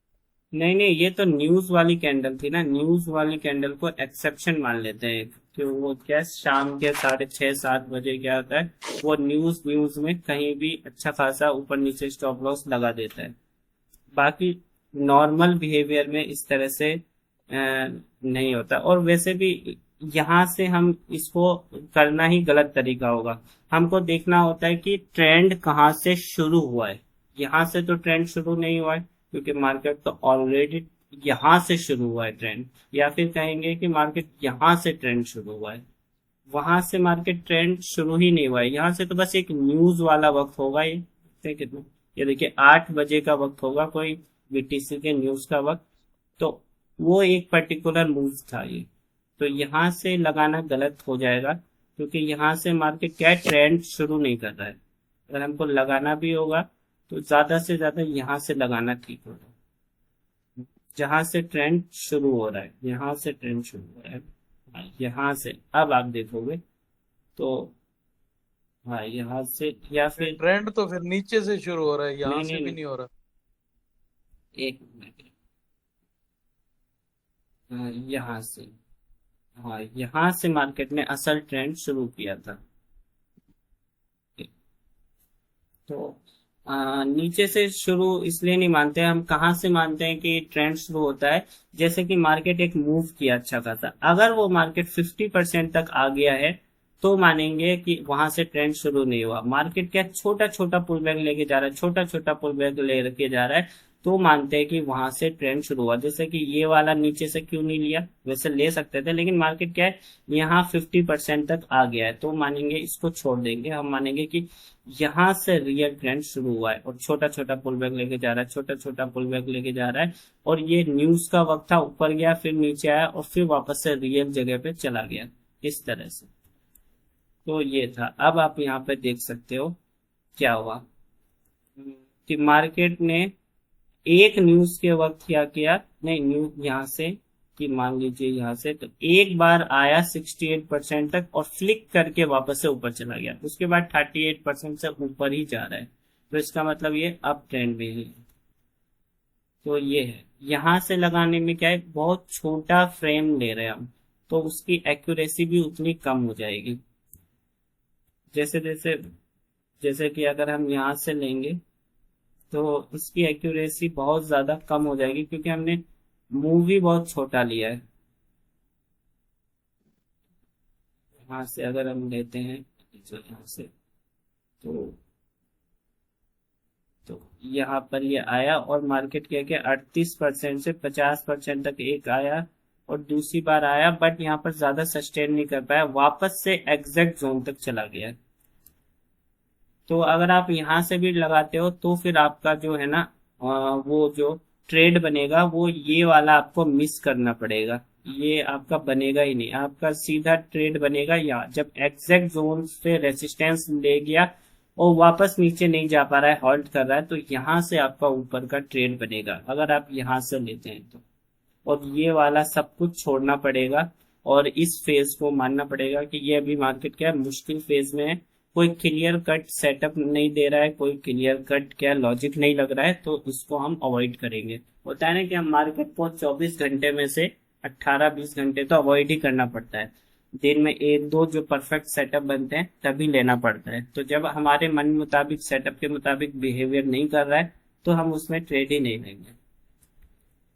नहीं नहीं, ये तो न्यूज वाली कैंडल थी ना, न्यूज वाली कैंडल को एक्सेप्शन मान लेते हैं कि वो क्या शाम के 6:30-7 बजे क्या होता है, वो न्यूज व्यूज में कहीं भी अच्छा खासा ऊपर नीचे स्टॉप लॉस लगा देता है। बाकी नॉर्मल बिहेवियर में इस तरह से नहीं होता। और वैसे भी यहाँ से हम इसको करना ही गलत तरीका होगा। हमको देखना होता है कि ट्रेंड कहाँ से शुरू हुआ है। यहाँ से तो ट्रेंड शुरू नहीं हुआ है, क्योंकि मार्केट तो ऑलरेडी यहाँ से शुरू हुआ है ट्रेंड। या फिर कहेंगे कि मार्केट यहाँ से ट्रेंड शुरू हुआ है। वहां से मार्केट ट्रेंड शुरू ही नहीं हुआ है। यहाँ से तो बस एक न्यूज वाला वक्त होगा। ये देखिए कितना, ये देखिए 8 बजे का वक्त होगा, कोई बीटीसी के न्यूज का वक्त। तो वो एक पर्टिकुलर मूव था ये। तो यहाँ से लगाना गलत हो जाएगा, क्योंकि यहाँ से मार्केट क्या ट्रेंड शुरू नहीं कर रहा है। अगर हमको लगाना भी होगा तो ज्यादा से ज्यादा यहाँ से लगाना ठीक होगा, जहां से ट्रेंड शुरू हो रहा है। यहाँ से ट्रेंड शुरू हो रहा है, हाँ, यहाँ से अब आप देखोगे तो, हाँ यहाँ से या फिर, ट्रेंड तो फिर नीचे से शुरू हो रहा है, यहाँ नहीं से नहीं भी नहीं, नहीं हो रहा। एक मिनट, हाँ, यहाँ से, हाँ यहाँ से मार्केट ने असल ट्रेंड शुरू किया था। तो नीचे से शुरू इसलिए नहीं मानते, हम कहाँ से मानते हैं कि ट्रेंड शुरू होता है। जैसे कि मार्केट एक मूव किया अच्छा खासा, अगर वो मार्केट 50% तक आ गया है तो मानेंगे कि वहां से ट्रेंड शुरू नहीं हुआ। मार्केट क्या छोटा छोटा पुल बैक लेके जा रहा है, छोटा छोटा पुल बैक लेके जा रहा है, तो मानते हैं कि वहां से ट्रेंड शुरू हुआ। जैसे कि ये वाला नीचे से क्यों नहीं लिया, वैसे ले सकते थे, लेकिन मार्केट क्या है यहाँ 50% तक आ गया है, तो मानेंगे इसको छोड़ देंगे। हम मानेंगे कि यहाँ से रियल ट्रेंड शुरू हुआ है और छोटा छोटा पुल बैक लेके जा रहा है, छोटा छोटा पुल बैक लेके जा रहा है। और ये न्यूज का वक्त था, ऊपर गया फिर नीचे आया और फिर वापस से रियल जगह पे चला गया, इस तरह से। तो ये था। अब आप यहाँ पे देख सकते हो क्या हुआ, कि मार्केट ने एक न्यूज के वक्त क्या किया, नहीं न्यूज यहाँ से, कि मान लीजिए यहाँ से तो एक बार आया 68% तक और फ्लिक करके वापस से ऊपर चला गया, उसके बाद 38% से ऊपर ही जा रहा है। तो इसका मतलब ये अप ट्रेंड में ही है। तो ये है, यहाँ से लगाने में क्या है, बहुत छोटा फ्रेम ले रहे हैं हम, तो उसकी एक्यूरेसी भी उतनी कम हो जाएगी। जैसे जैसे, जैसे कि अगर हम यहाँ से लेंगे तो इसकी एक्यूरेसी बहुत ज्यादा कम हो जाएगी, क्योंकि हमने मूवी बहुत छोटा लिया है। यहाँ से अगर हम लेते हैं, तो यहाँ से, तो यहाँ पर ये आया और मार्केट क्या क्या 38% से 50% तक एक आया और दूसरी बार आया, बट यहाँ पर ज्यादा सस्टेन नहीं कर पाया, वापस से एग्जैक्ट जोन तक चला गया। तो अगर आप यहाँ से भी लगाते हो तो फिर आपका जो है ना, वो जो ट्रेड बनेगा वो ये वाला आपको मिस करना पड़ेगा। ये आपका बनेगा ही नहीं, आपका सीधा ट्रेड बनेगा यहाँ, जब एग्जैक्ट जोन से रेजिस्टेंस ले गया और वापस नीचे नहीं जा पा रहा है, हॉल्ट कर रहा है, तो यहाँ से आपका ऊपर का ट्रेड बनेगा अगर आप यहाँ से लेते हैं तो। और ये वाला सब कुछ छोड़ना पड़ेगा और इस फेज को मानना पड़ेगा कि ये अभी मार्केट क्या है, मुश्किल फेज में है। कोई क्लियर कट सेटअप नहीं दे रहा है, कोई क्लियर कट क्या लॉजिक नहीं लग रहा है, तो इसको हम अवॉइड करेंगे। होता है ना कि हम मार्केट को 24 घंटे में से 18-20 घंटे तो अवॉइड ही करना पड़ता है। दिन में एक दो जो परफेक्ट सेटअप बनते हैं तभी लेना पड़ता है। तो जब हमारे मन मुताबिक सेटअप के मुताबिक बिहेवियर नहीं कर रहा है तो हम उसमें ट्रेड ही नहीं लेंगे।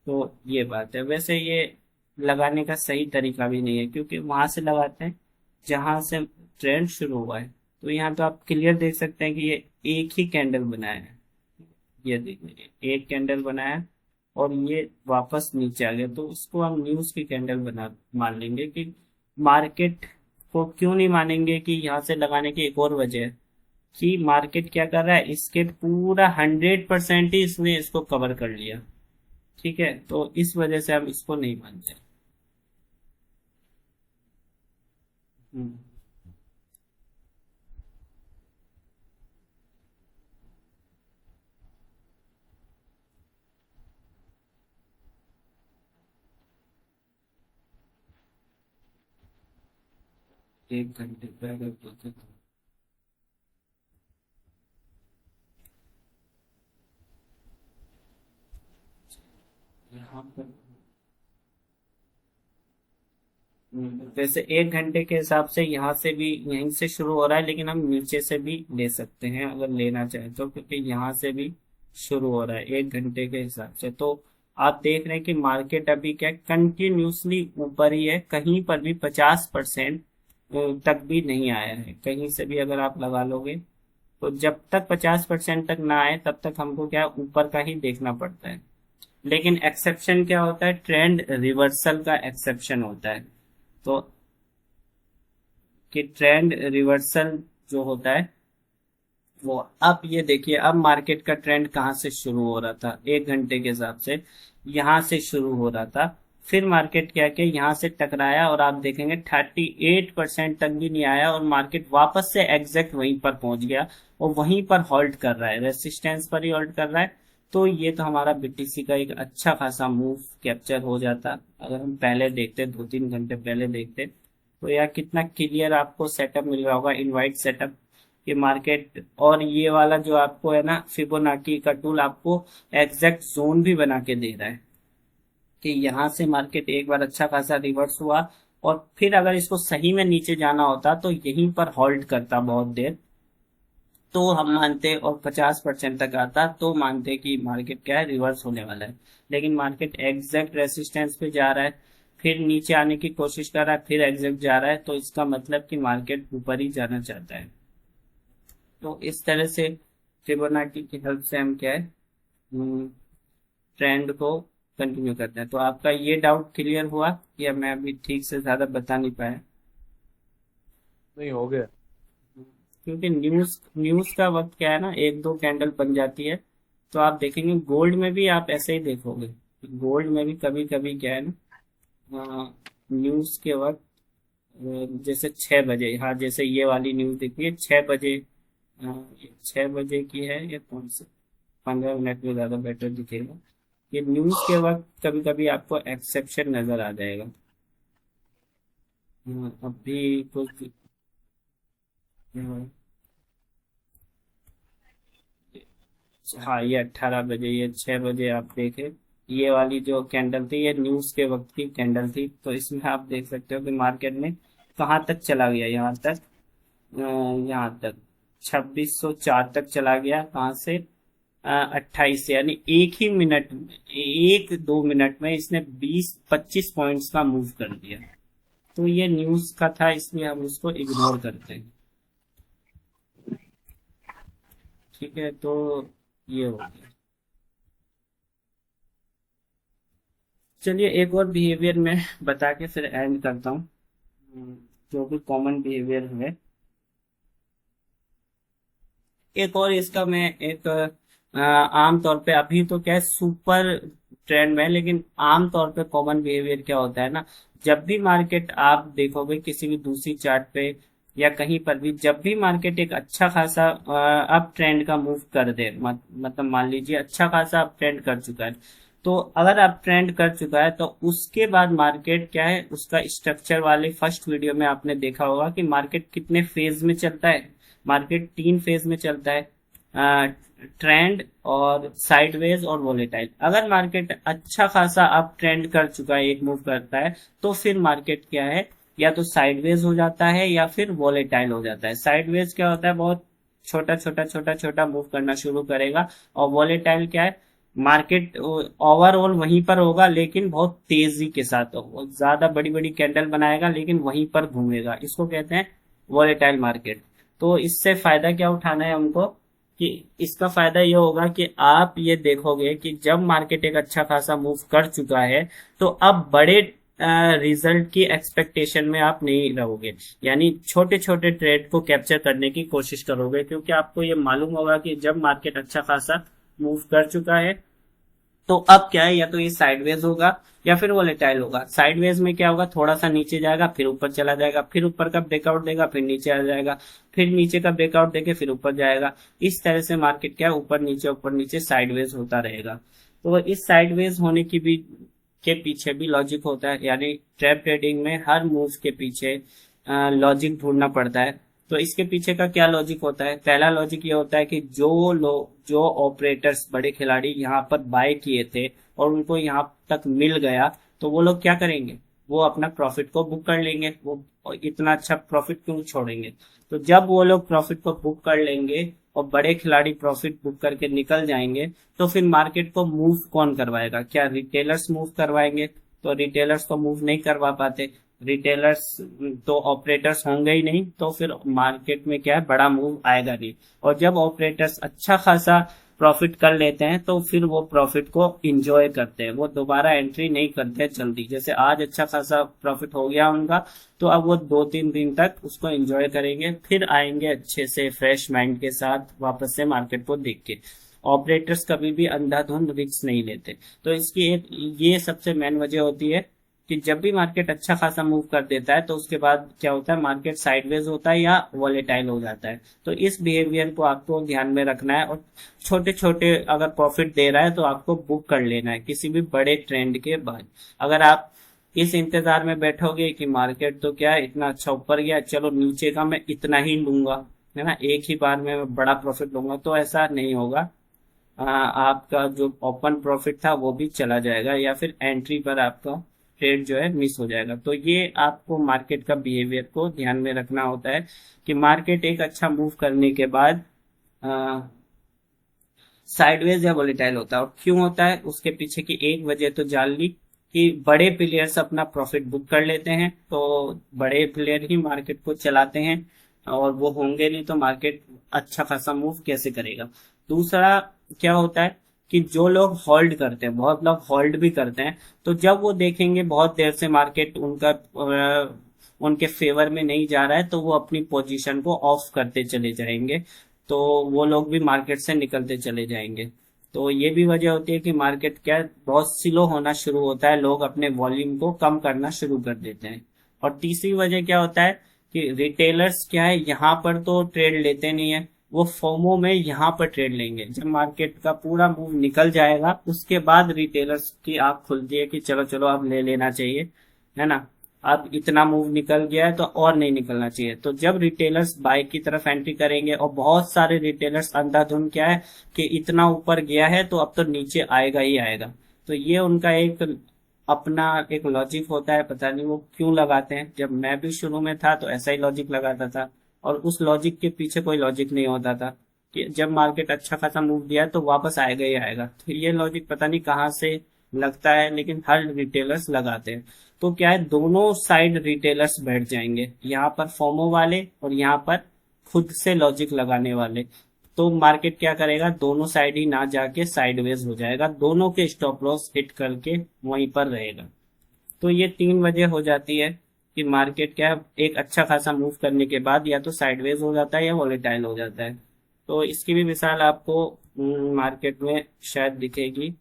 तो ये बात है। वैसे ये लगाने का सही तरीका भी नहीं है, क्योंकि वहां से लगाते हैं जहां से ट्रेंड शुरू हुआ है। तो यहाँ तो आप क्लियर देख सकते हैं कि ये एक ही कैंडल बनाया है, ये देखिए एक कैंडल बनाया है और ये वापस नीचे आ गया, तो इसको हम न्यूज की कैंडल बना मान लेंगे। कि मार्केट को क्यों नहीं मानेंगे, कि यहाँ से लगाने की एक और वजह है कि मार्केट क्या कर रहा है, इसके पूरा 100% ही इसने इसको कवर कर लिया। ठीक है, तो इस वजह से हम इसको नहीं मानते। हम्म, 1 घंटे पे अगर देखें तो यहाँ पर, वैसे 1 घंटे के हिसाब से यहाँ से भी, यहीं से शुरू हो रहा है, लेकिन हम नीचे से भी ले सकते हैं अगर लेना चाहे तो, क्योंकि यहाँ से भी शुरू हो रहा है 1 घंटे के हिसाब से। तो आप देख रहे हैं कि मार्केट अभी क्या कंटिन्यूसली ऊपर ही है, कहीं पर भी 50% तक भी नहीं आया है। कहीं से भी अगर आप लगा लोगे तो जब तक 50% तक ना आए तब तक हमको क्या ऊपर का ही देखना पड़ता है। लेकिन एक्सेप्शन क्या होता है, ट्रेंड रिवर्सल का एक्सेप्शन होता है। तो कि ट्रेंड रिवर्सल जो होता है वो, अब ये देखिए, अब मार्केट का ट्रेंड कहाँ से शुरू हो रहा था, 1 घंटे के हिसाब से यहाँ से शुरू हो रहा था। फिर मार्केट क्या कि यहाँ से टकराया और आप देखेंगे 38% तक भी नहीं आया और मार्केट वापस से एग्जैक्ट वहीं पर पहुंच गया और वहीं पर होल्ड कर रहा है, रेसिस्टेंस पर ही होल्ड कर रहा है। तो ये तो हमारा बीटीसी का एक अच्छा खासा मूव कैप्चर हो जाता अगर हम पहले देखते, 2-3 घंटे पहले देखते। तो यार कितना क्लियर आपको सेटअप मिल रहा होगा, इनवाइट सेटअप, ये मार्केट। और ये वाला जो आपको है ना फिबोनाची का टूल आपको एग्जैक्ट जोन भी बना के दे रहा है कि यहाँ से मार्केट एक बार अच्छा खासा रिवर्स हुआ और फिर अगर इसको सही में नीचे जाना होता तो यहीं पर होल्ड करता बहुत देर, तो हम मानते, और 50% तक आता तो मानते कि मार्केट क्या है, रिवर्स होने वाला है। लेकिन मार्केट एग्जैक्ट रेसिस्टेंस पे जा रहा है, फिर नीचे आने की कोशिश कर रहा है, फिर एग्जैक्ट जा रहा है, तो इसका मतलब कि मार्केट ऊपर ही जाना चाहता है। तो इस तरह से फिबोनाची की हेल्प से हम क्या है, ट्रेंड को कंटिन्यू करते हैं। तो आपका ये डाउट क्लियर हुआ या मैं अभी ठीक से ज्यादा बता नहीं पाया? नहीं, हो गया। क्योंकि न्यूज न्यूज का वक्त क्या है ना, 1-2 कैंडल बन जाती है। तो आप देखेंगे गोल्ड में भी आप ऐसे ही देखोगे, गोल्ड में भी कभी कभी क्या है ना, न्यूज के वक्त जैसे 6 बजे, हाँ जैसे ये वाली न्यूज देखिए 6 बजे, 6 बजे की है, ये कौन से 15 मिनट में ज्यादा बेटर दिखेगा। ये न्यूज के वक्त कभी कभी आपको एक्सेप्शन नजर आ जाएगा। अभी कुछ हाँ, ये 18 बजे, ये 6 बजे आप देखे, ये वाली जो कैंडल थी ये न्यूज के वक्त की कैंडल थी। तो इसमें आप देख सकते हो कि मार्केट में कहाँ तक चला गया, यहाँ तक, यहाँ तक 2604 तक चला गया। कहाँ से, 28 से, यानी एक ही मिनट में, 1-2 मिनट में इसने 20-25 पॉइंट्स का मूव कर दिया। तो ये न्यूज का था, इसलिए हम उसको इग्नोर करते हैं। ठीक है, तो ये हो गया। चलिए एक और बिहेवियर में बता के फिर एंड करता हूँ, जो भी कॉमन बिहेवियर है। एक और इसका मैं एक आम तौर पे, अभी तो क्या है सुपर ट्रेंड में है, लेकिन आम तौर पे कॉमन बिहेवियर क्या होता है ना, जब भी मार्केट आप देखोगे किसी भी दूसरी चार्ट पे या कहीं पर भी, जब भी मार्केट एक अच्छा खासा अप ट्रेंड का मूव कर दे, मतलब मान लीजिए अच्छा खासा अप ट्रेंड कर चुका है, तो अगर अप ट्रेंड कर चुका है तो उसके बाद मार्केट क्या है, उसका स्ट्रक्चर वाले फर्स्ट वीडियो में आपने देखा होगा कि मार्केट कितने फेज में चलता है। मार्केट 3 फेज में चलता है, ट्रेंड और साइडवेज और वोलेटाइल। अगर मार्केट अच्छा खासा अप ट्रेंड कर चुका है, एक मूव करता है, तो फिर मार्केट क्या है, या तो साइडवेज हो जाता है या फिर वोलेटाइल हो जाता है। साइडवेज क्या होता है, बहुत छोटा छोटा छोटा छोटा मूव करना शुरू करेगा, और वोलेटाइल क्या है, मार्केट ओवरऑल वहीं पर होगा लेकिन बहुत तेजी के साथ, ज्यादा बड़ी बड़ी कैंडल बनाएगा लेकिन वहीं पर घूमेगा, इसको कहते हैं वोलेटाइल मार्केट। तो इससे फायदा क्या उठाना है हमको, कि इसका फायदा ये होगा कि आप ये देखोगे कि जब मार्केट एक अच्छा खासा मूव कर चुका है तो अब बड़े रिजल्ट की एक्सपेक्टेशन में आप नहीं रहोगे, यानी छोटे छोटे ट्रेड को कैप्चर करने की कोशिश करोगे, क्योंकि आपको ये मालूम होगा कि जब मार्केट अच्छा खासा मूव कर चुका है तो अब क्या है, या तो ये साइडवेज होगा या फिर वोलेटाइल होगा। साइडवेज में क्या होगा, थोड़ा सा नीचे जाएगा फिर ऊपर चला जाएगा, फिर ऊपर का ब्रेकआउट देगा फिर नीचे आ जाएगा, फिर नीचे का ब्रेकआउट देके फिर ऊपर जाएगा। इस तरह से मार्केट क्या है, ऊपर नीचे साइडवेज होता रहेगा। तो इस साइडवेज होने की भी के पीछे भी लॉजिक होता है, यानी ट्रैप ट्रेडिंग में हर मूव के पीछे लॉजिक ढूंढना पड़ता है। तो इसके पीछे का क्या लॉजिक होता है, पहला लॉजिक ये होता है कि जो ऑपरेटर्स, बड़े खिलाड़ी यहाँ पर बाय किए थे और उनको यहाँ तक मिल गया, तो वो लोग क्या करेंगे, वो अपना प्रॉफिट को बुक कर लेंगे। वो इतना अच्छा प्रॉफिट क्यों छोड़ेंगे, तो जब वो लोग प्रॉफिट को बुक कर लेंगे और बड़े खिलाड़ी प्रॉफिट बुक करके निकल जाएंगे, तो फिर मार्केट को मूव कौन करवाएगा? क्या रिटेलर्स मूव करवाएंगे? तो रिटेलर्स तो मूव नहीं करवा पाते। रिटेलर्स तो ऑपरेटर्स होंगे ही नहीं, तो फिर मार्केट में क्या है, बड़ा मूव आएगा नहीं। और जब ऑपरेटर्स अच्छा खासा प्रॉफिट कर लेते हैं तो फिर वो प्रॉफिट को इंजॉय करते हैं, वो दोबारा एंट्री नहीं करते जल्दी। जैसे आज अच्छा खासा प्रॉफिट हो गया उनका, तो अब वो 2-3 दिन तक उसको एंजॉय करेंगे, फिर आएंगे अच्छे से फ्रेश माइंड के साथ वापस से मार्केट को देख के। ऑपरेटर्स कभी भी अंधाधुंध रिस्क नहीं लेते। तो इसकी एक ये सबसे मेन वजह होती है कि जब भी मार्केट अच्छा खासा मूव कर देता है तो उसके बाद क्या होता है, मार्केट साइडवेज होता है या वॉलेटाइल हो जाता है। तो इस बिहेवियर को आपको ध्यान में रखना है, और छोटे छोटे अगर प्रॉफिट दे रहा है तो आपको बुक कर लेना है किसी भी बड़े ट्रेंड के बाद। अगर आप इस इंतजार में बैठोगे कि मार्केट तो क्या है, इतना अच्छा ऊपर गया, चलो नीचे का मैं इतना ही लूंगा, है ना, एक ही बार में मैं बड़ा प्रॉफिट लूंगा, तो ऐसा नहीं होगा। आपका जो ओपन प्रॉफिट था वो भी चला जाएगा, या फिर एंट्री पर आपका ट्रेड जो है मिस हो जाएगा। तो ये आपको मार्केट का बिहेवियर को ध्यान में रखना होता है कि मार्केट एक अच्छा मूव करने के बाद साइडवेज या वोलेटाइल होता है। और क्यों होता है, उसके पीछे की एक वजह तो जान ली कि बड़े प्लेयर्स अपना प्रॉफिट बुक कर लेते हैं, तो बड़े प्लेयर ही मार्केट को चलाते हैं, और वो होंगे नहीं तो मार्केट अच्छा खासा मूव कैसे करेगा। दूसरा क्या होता है कि जो लोग होल्ड करते हैं, बहुत लोग होल्ड भी करते हैं, तो जब वो देखेंगे बहुत देर से मार्केट उनके फेवर में नहीं जा रहा है, तो वो अपनी पोजीशन को ऑफ करते चले जाएंगे, तो वो लोग भी मार्केट से निकलते चले जाएंगे। तो ये भी वजह होती है कि मार्केट क्या है, बहुत स्लो होना शुरू होता है, लोग अपने वॉल्यूम को कम करना शुरू कर देते हैं। और तीसरी वजह क्या होता है कि रिटेलर्स क्या है, यहाँ पर तो ट्रेड लेते नहीं है, वो फोमो में यहाँ पर ट्रेड लेंगे। जब मार्केट का पूरा मूव निकल जाएगा उसके बाद रिटेलर्स की आंख खुलती है कि चलो चलो अब ले लेना चाहिए, है ना, अब इतना मूव निकल गया है तो और नहीं निकलना चाहिए। तो जब रिटेलर्स बाय की तरफ एंट्री करेंगे, और बहुत सारे रिटेलर्स अंधाधुंध क्या है कि इतना ऊपर गया है तो अब तो नीचे आएगा ही आएगा, तो ये उनका एक अपना एक लॉजिक होता है, पता नहीं वो क्यों लगाते हैं। जब मैं भी शुरू में था तो ऐसा ही लॉजिक लगाता था, और उस लॉजिक के पीछे कोई लॉजिक नहीं होता था कि जब मार्केट अच्छा खासा मूव दिया तो वापस आएगा ही आएगा। तो ये लॉजिक पता नहीं कहाँ से लगता है, लेकिन हर रिटेलर्स लगाते हैं। तो क्या है, दोनों साइड रिटेलर्स बैठ जाएंगे, यहाँ पर फोमो वाले और यहाँ पर खुद से लॉजिक लगाने वाले। तो मार्केट क्या करेगा, दोनों साइड ही ना जाके साइडवेज हो जाएगा, दोनों के स्टॉप लॉस हिट करके वहीं पर रहेगा। तो ये 3 वजह हो जाती है कि मार्केट क्या है, एक अच्छा खासा मूव करने के बाद या तो साइडवेज हो जाता है या वॉलेटाइल हो जाता है। तो इसकी भी मिसाल आपको मार्केट में शायद दिखेगी।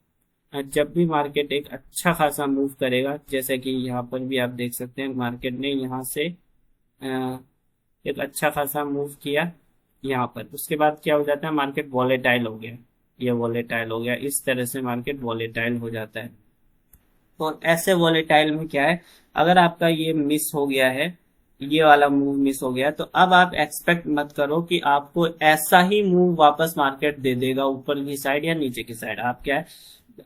जब भी मार्केट एक अच्छा खासा मूव करेगा, जैसे कि यहाँ पर भी आप देख सकते हैं, मार्केट ने यहाँ से एक अच्छा खासा मूव किया यहाँ पर, उसके बाद क्या हो जाता है, मार्केट वॉलेटाइल हो गया, ये वॉलेटाइल हो गया, इस तरह से मार्केट वॉलेटाइल हो जाता है। तो ऐसे वॉलेटाइल में क्या है, अगर आपका ये मिस हो गया है, ये वाला मूव मिस हो गया, तो अब आप एक्सपेक्ट मत करो कि आपको ऐसा ही मूव वापस मार्केट दे देगा ऊपर की साइड या नीचे की साइड। आप क्या है,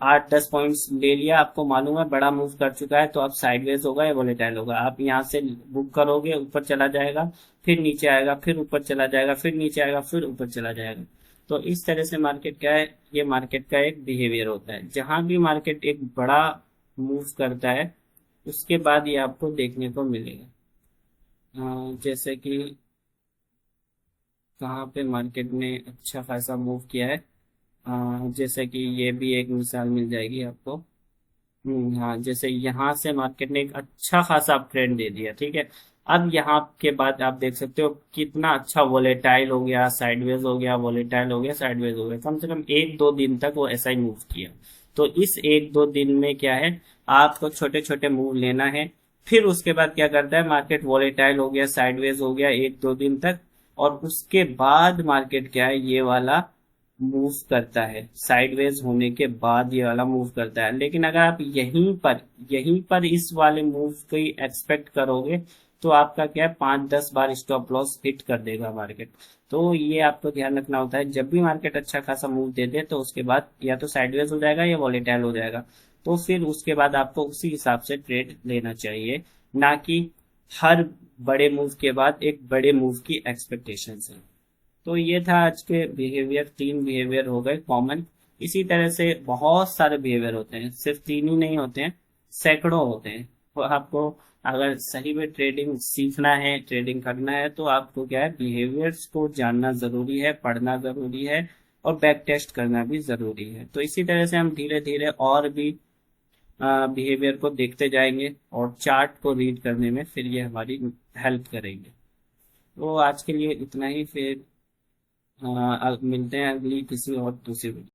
8-10 पॉइंट्स ले लिया, आपको मालूम है बड़ा मूव कर चुका है, तो अब साइडवेज होगा या वोलेटाइल होगा। आप यहाँ से बुक करोगे, ऊपर चला जाएगा, फिर नीचे आएगा, फिर ऊपर चला जाएगा, फिर नीचे आएगा, फिर ऊपर चला जाएगा। तो इस तरह से मार्केट क्या है, ये मार्केट का एक बिहेवियर होता है। जहां भी मार्केट एक बड़ा मूव करता है उसके बाद ये आपको देखने को मिलेगा। जैसे कि कहाँ पे मार्केट ने अच्छा खासा मूव किया है, जैसे कि ये भी एक मिसाल मिल जाएगी आपको। हाँ, जैसे यहाँ से मार्केट ने एक अच्छा खासा अपट्रेंड दे दिया, ठीक है। अब यहाँ के बाद आप देख सकते हो कितना अच्छा वोलेटाइल हो गया, साइडवेज हो गया, वोलेटाइल हो गया, साइडवेज हो गया, कम से कम 1-2 दिन तक वो ऐसा ही मूव किया। तो इस 1-2 दिन में क्या है, आपको छोटे छोटे मूव लेना है। फिर उसके बाद क्या करता है, मार्केट वोलेटाइल हो गया, साइडवेज हो गया 1-2 दिन तक, और उसके बाद मार्केट क्या है, ये वाला मूव करता है, साइडवेज होने के बाद ये वाला मूव करता है। लेकिन अगर आप यहीं पर इस वाले मूव की एक्सपेक्ट करोगे तो आपका क्या है, 5-10 बार स्टॉप लॉस हिट कर देगा मार्केट। तो ये आपको ध्यान रखना होता है, जब भी मार्केट अच्छा खासा मूव दे दे तो उसके बाद या तो साइडवेज हो जाएगा या वॉलेटाइल हो जाएगा, तो फिर उसके बाद आपको उसी हिसाब से ट्रेड लेना चाहिए, ना कि हर बड़े मूव के बाद एक बड़े मूव की एक्सपेक्टेशन से। तो ये था आज के बिहेवियर, 3 बिहेवियर हो गए कॉमन। इसी तरह से बहुत सारे बिहेवियर होते हैं, सिर्फ 3 ही नहीं होते हैं, सैकड़ों होते हैं। तो आपको अगर सही में ट्रेडिंग सीखना है, ट्रेडिंग करना है, तो आपको क्या है, बिहेवियर्स को जानना जरूरी है, पढ़ना जरूरी है, और बैक टेस्ट करना भी जरूरी है। तो इसी तरह से हम धीरे धीरे और भी बिहेवियर को देखते जाएंगे और चार्ट को रीड करने में फिर ये हमारी हेल्प करेंगे। तो आज के लिए इतना ही, फिर मिलते हैं अगली किसी और दूसरी वीडियो।